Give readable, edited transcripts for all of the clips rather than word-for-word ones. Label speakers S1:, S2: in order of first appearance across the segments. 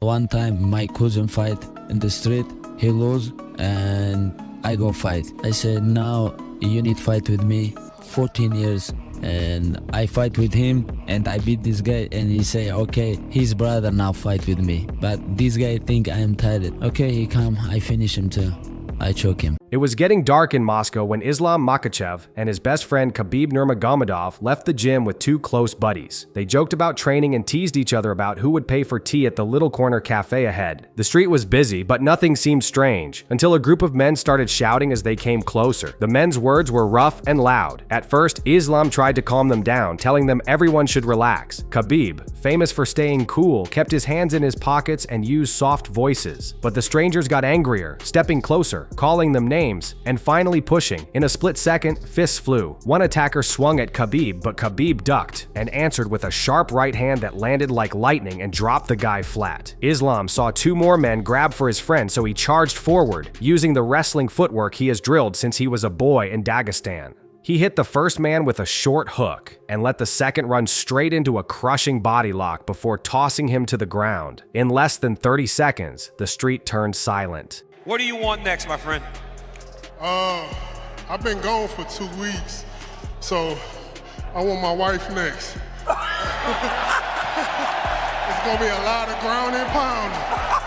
S1: One time my cousin fight in the street, he lose and I go fight. I said, now you need fight with me, 14 years. And I fight with him and I beat this guy and he say, okay, his brother now fight with me. But this guy think I am tired. Okay, he come, I finish him too. I choke him.
S2: It was getting dark in Moscow when Islam Makhachev and his best friend Khabib Nurmagomedov left the gym with two close buddies. They joked about training and teased each other about who would pay for tea at the little corner cafe ahead. The street was busy, but nothing seemed strange, until a group of men started shouting as they came closer. The men's words were rough and loud. At first, Islam tried to calm them down, telling them everyone should relax. Khabib, famous for staying cool, kept his hands in his pockets and used soft voices. But the strangers got angrier, stepping closer, calling them names, and finally pushing. In a split second, fists flew. One attacker swung at Khabib, but Khabib ducked and answered with a sharp right hand that landed like lightning and dropped the guy flat. Islam saw two more men grab for his friend, so he charged forward, using the wrestling footwork he has drilled since he was a boy in Dagestan. He hit the first man with a short hook and let the second run straight into a crushing body lock before tossing him to the ground. In less than 30 seconds, the street turned silent.
S3: What do you want next, my friend?
S4: I've been gone for 2 weeks, so I want my wife next. It's gonna be a lot of ground and pounding.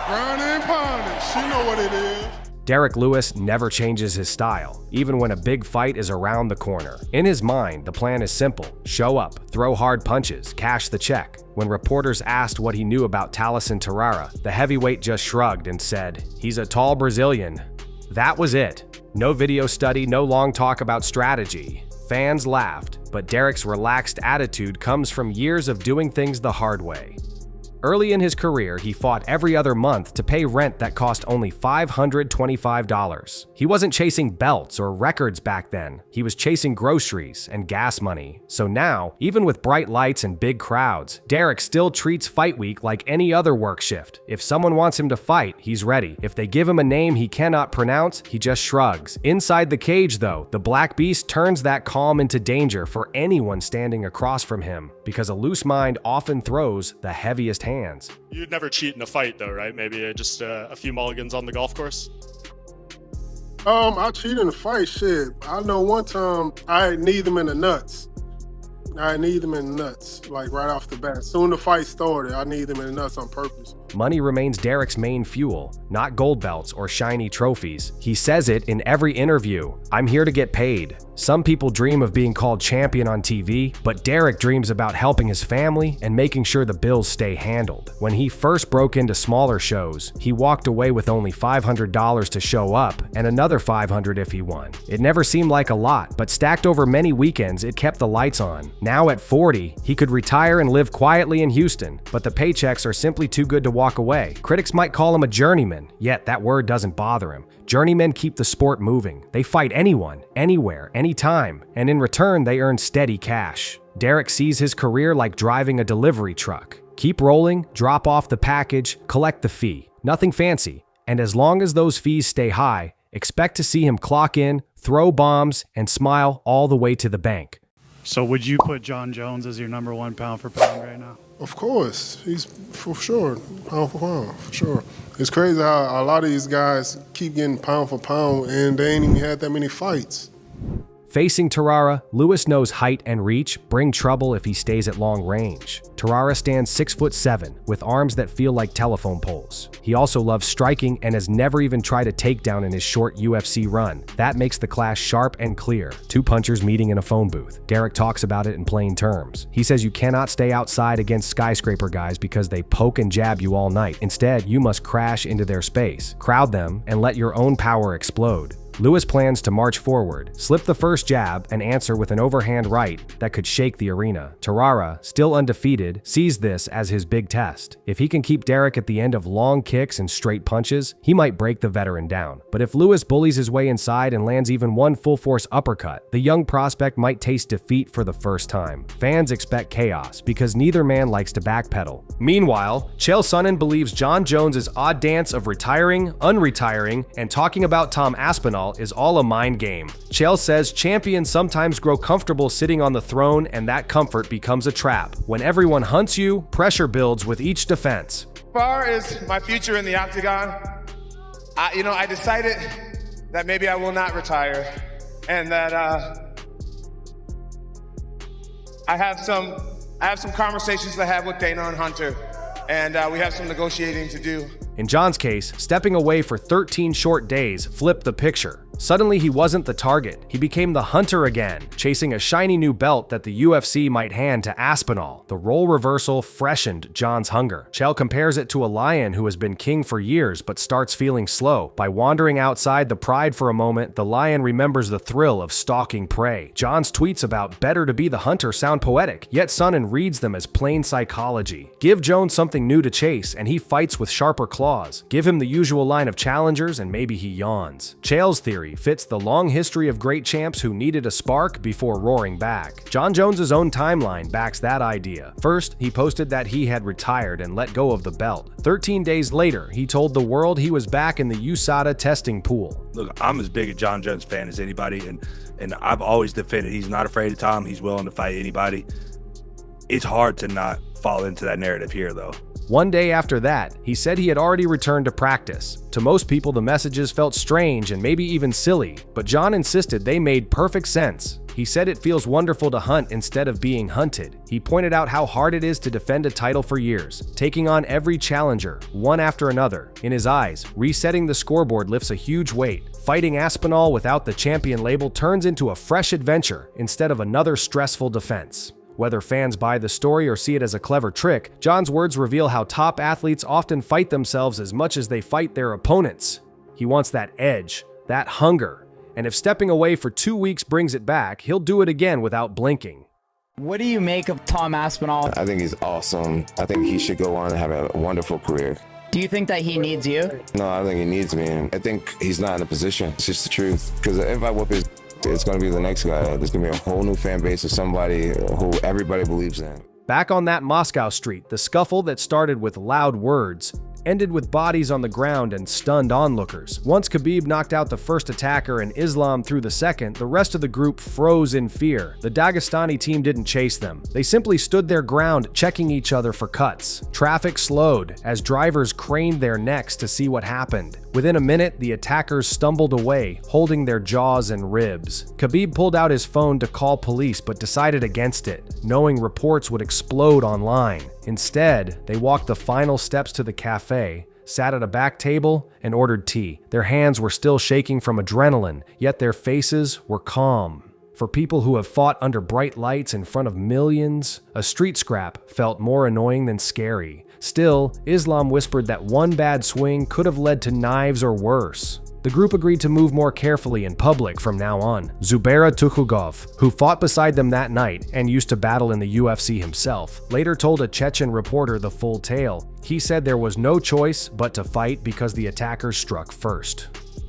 S4: Ground and pounding. She know what it is.
S2: Derrick Lewis never changes his style, even when a big fight is around the corner. In his mind, the plan is simple: show up, throw hard punches, cash the check. When reporters asked what he knew about Talison Tarara, the heavyweight just shrugged and said, "He's a tall Brazilian." That was it. No video study, no long talk about strategy. Fans laughed, but Derrick's relaxed attitude comes from years of doing things the hard way. Early in his career, he fought every other month to pay rent that cost only $525. He wasn't chasing belts or records back then. He was chasing groceries and gas money. So now, even with bright lights and big crowds, Derrick still treats fight week like any other work shift. If someone wants him to fight, he's ready. If they give him a name he cannot pronounce, he just shrugs. Inside the cage, though, the Black Beast turns that calm into danger for anyone standing across from him, because a loose mind often throws the heaviest hands.
S5: You'd never cheat in a fight though, right? Maybe just a few mulligans on the golf course?
S4: I cheat in a fight, shit. I know one time I kneed him in the nuts. Like right off the bat. Soon the fight started, I kneed him in the nuts on purpose.
S2: Money remains Derrick's main fuel, not gold belts or shiny trophies. He says it in every interview: "I'm here to get paid." Some people dream of being called champion on TV, but Derrick dreams about helping his family and making sure the bills stay handled. When he first broke into smaller shows, he walked away with only $500 to show up and another $500 if he won. It never seemed like a lot, but stacked over many weekends, it kept the lights on. Now at 40, he could retire and live quietly in Houston, but the paychecks are simply too good to walk away. Critics might call him a journeyman, yet that word doesn't bother him. Journeymen keep the sport moving. They fight anyone, anywhere, anytime, and in return they earn steady cash. Derrick sees his career like driving a delivery truck. Keep rolling, drop off the package, collect the fee. Nothing fancy. And as long as those fees stay high, expect to see him clock in, throw bombs, and smile all the way to the bank.
S6: So would you put Jon Jones as your #1 pound for pound right now?
S4: Of course, he's for sure, pound for pound, for sure. It's crazy how a lot of these guys keep getting pound for pound and they ain't even had that many fights.
S2: Facing Tarara, Lewis knows height and reach bring trouble if he stays at long range. Tarara stands 6'7", with arms that feel like telephone poles. He also loves striking and has never even tried a takedown in his short UFC run. That makes the clash sharp and clear. Two punchers meeting in a phone booth. Derrick talks about it in plain terms. He says you cannot stay outside against skyscraper guys because they poke and jab you all night. Instead, you must crash into their space, crowd them, and let your own power explode. Lewis plans to march forward, slip the first jab, and answer with an overhand right that could shake the arena. Tarara, still undefeated, sees this as his big test. If he can keep Derrick at the end of long kicks and straight punches, he might break the veteran down. But if Lewis bullies his way inside and lands even one full-force uppercut, the young prospect might taste defeat for the first time. Fans expect chaos because neither man likes to backpedal. Meanwhile, Chael Sonnen believes Jon Jones' odd dance of retiring, unretiring, and talking about Tom Aspinall is all a mind game. Chael says champions sometimes grow comfortable sitting on the throne and that comfort becomes a trap. When everyone hunts you, pressure builds with each defense.
S3: far as my future in the octagon, I decided that maybe I will not retire, and that I have some conversations to have with Dana and Hunter, and we have some negotiating to do.
S2: In Jon's case, stepping away for 13 short days flipped the picture. Suddenly, he wasn't the target. He became the hunter again, chasing a shiny new belt that the UFC might hand to Aspinall. The role reversal freshened Jon's hunger. Chael compares it to a lion who has been king for years but starts feeling slow. By wandering outside the pride for a moment, the lion remembers the thrill of stalking prey. Jon's tweets about better to be the hunter sound poetic, yet Sonnen reads them as plain psychology. Give Jones something new to chase, and he fights with sharper claws. Give him the usual line of challengers, and maybe he yawns. Chael's theory fits the long history of great champs who needed a spark before roaring back. Jon Jones' own timeline backs that idea. First, he posted that he had retired and let go of the belt. 13 days later, he told the world he was back in the USADA testing pool.
S7: Look, I'm as big a Jon Jones fan as anybody, and I've always defended he's not afraid of time. He's willing to fight anybody. It's hard to not fall into that narrative here, though.
S2: One day after that, he said he had already returned to practice. To most people, the messages felt strange and maybe even silly, but Jon insisted they made perfect sense. He said it feels wonderful to hunt instead of being hunted. He pointed out how hard it is to defend a title for years, taking on every challenger, one after another. In his eyes, resetting the scoreboard lifts a huge weight. Fighting Aspinall without the champion label turns into a fresh adventure instead of another stressful defense. Whether fans buy the story or see it as a clever trick, Jon's words reveal how top athletes often fight themselves as much as they fight their opponents. He wants that edge, that hunger, and if stepping away for 2 weeks brings it back, he'll do it again without blinking.
S8: What do you make of Tom Aspinall?
S9: I think he's awesome. I think he should go on and have a wonderful career.
S8: Do you think that he needs you?
S9: No, I don't think he needs me. I think he's not in a position. It's just the truth. Because if I whoop his, it's going to be the next guy. There's going to be a whole new fan base of somebody who everybody believes in.
S2: Back on that Moscow street, the scuffle that started with loud words ended with bodies on the ground and stunned onlookers. Once Khabib knocked out the first attacker and Islam threw the second, the rest of the group froze in fear. The Dagestani team didn't chase them. They simply stood their ground, checking each other for cuts. Traffic slowed as drivers craned their necks to see what happened. Within a minute, the attackers stumbled away, holding their jaws and ribs. Khabib pulled out his phone to call police but decided against it, knowing reports would explode online. Instead, they walked the final steps to the cafe, sat at a back table, and ordered tea. Their hands were still shaking from adrenaline, yet their faces were calm. For people who have fought under bright lights in front of millions, a street scrap felt more annoying than scary. Still, Islam whispered that one bad swing could have led to knives or worse. The group agreed to move more carefully in public from now on. Zubaira Tukhugov, who fought beside them that night and used to battle in the UFC himself, later told a Chechen reporter the full tale. He said there was no choice but to fight because the attackers struck first.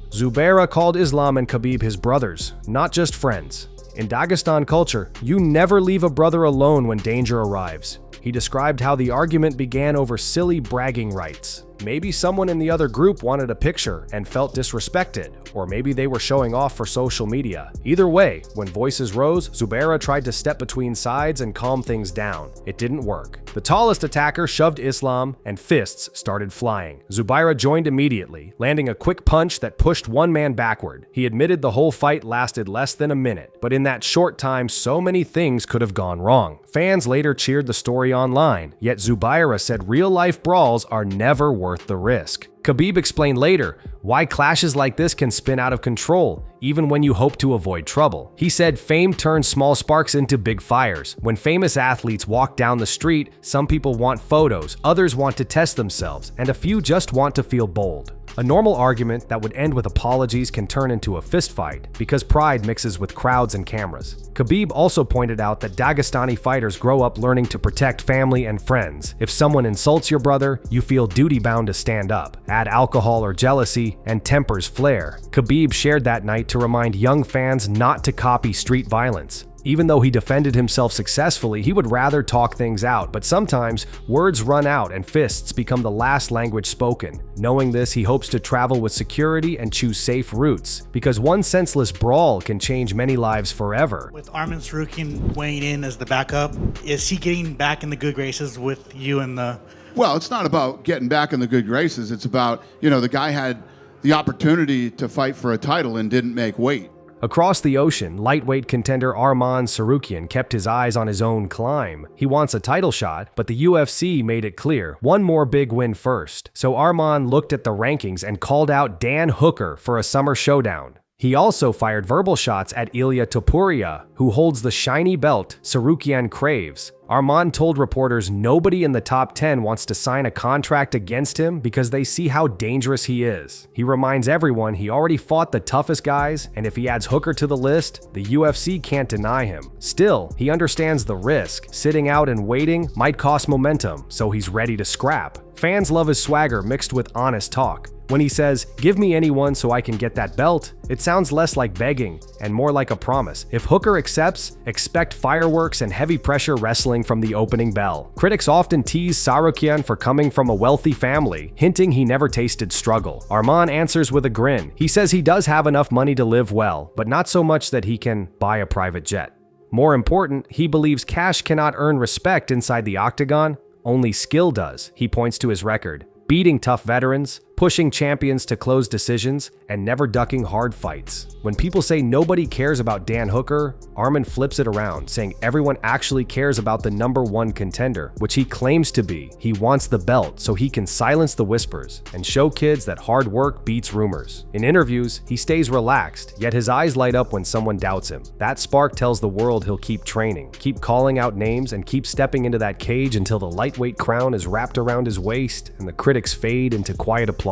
S2: Zubaira called Islam and Khabib his brothers, not just friends. In Dagestan culture, you never leave a brother alone when danger arrives. He described how the argument began over silly bragging rights. Maybe someone in the other group wanted a picture and felt disrespected, or maybe they were showing off for social media. Either way, when voices rose, Zubaira tried to step between sides and calm things down. It didn't work. The tallest attacker shoved Islam, and fists started flying. Zubaira joined immediately, landing a quick punch that pushed one man backward. He admitted the whole fight lasted less than a minute, but in that short time, so many things could have gone wrong. Fans later cheered the story online, yet Zubaira said real-life brawls are never worth the risk. Khabib explained later why clashes like this can spin out of control, even when you hope to avoid trouble. He said fame turns small sparks into big fires. When famous athletes walk down the street, some people want photos, others want to test themselves, and a few just want to feel bold. A normal argument that would end with apologies can turn into a fistfight because pride mixes with crowds and cameras. Khabib also pointed out that Dagestani fighters grow up learning to protect family and friends. If someone insults your brother, you feel duty-bound to stand up. Add alcohol or jealousy, and tempers flare. Khabib shared that night to remind young fans not to copy street violence. Even though he defended himself successfully, he would rather talk things out, but sometimes words run out and fists become the last language spoken. Knowing this, he hopes to travel with security and choose safe routes, because one senseless brawl can change many lives forever.
S6: With Arman Tsarukyan weighing in as the backup, is he getting back in the good graces with you and the...
S10: Well, it's not about getting back in the good graces. It's about, the guy had the opportunity to fight for a title and didn't make weight.
S2: Across the ocean, lightweight contender Arman Tsarukyan kept his eyes on his own climb. He wants a title shot, but the UFC made it clear, one more big win first. So Arman looked at the rankings and called out Dan Hooker for a summer showdown. He also fired verbal shots at Ilia Topuria, who holds the shiny belt Tsarukyan craves. Arman told reporters nobody in the top 10 wants to sign a contract against him because they see how dangerous he is. He reminds everyone he already fought the toughest guys, and if he adds Hooker to the list, the UFC can't deny him. Still, he understands the risk. Sitting out and waiting might cost momentum, so he's ready to scrap. Fans love his swagger mixed with honest talk. When he says, "Give me anyone so I can get that belt," it sounds less like begging and more like a promise. If Hooker accepts, expect fireworks and heavy pressure wrestling from the opening bell. Critics often tease Tsarukyan for coming from a wealthy family, hinting he never tasted struggle. Arman answers with a grin. He says he does have enough money to live well, but not so much that he can buy a private jet. More important, he believes cash cannot earn respect inside the octagon, only skill does. He points to his record: beating tough veterans, pushing champions to close decisions, and never ducking hard fights. When people say nobody cares about Dan Hooker, Arman flips it around, saying everyone actually cares about the #1 contender, which he claims to be. He wants the belt so he can silence the whispers and show kids that hard work beats rumors. In interviews, he stays relaxed, yet his eyes light up when someone doubts him. That spark tells the world he'll keep training, keep calling out names, and keep stepping into that cage until the lightweight crown is wrapped around his waist and the critics fade into quiet applause.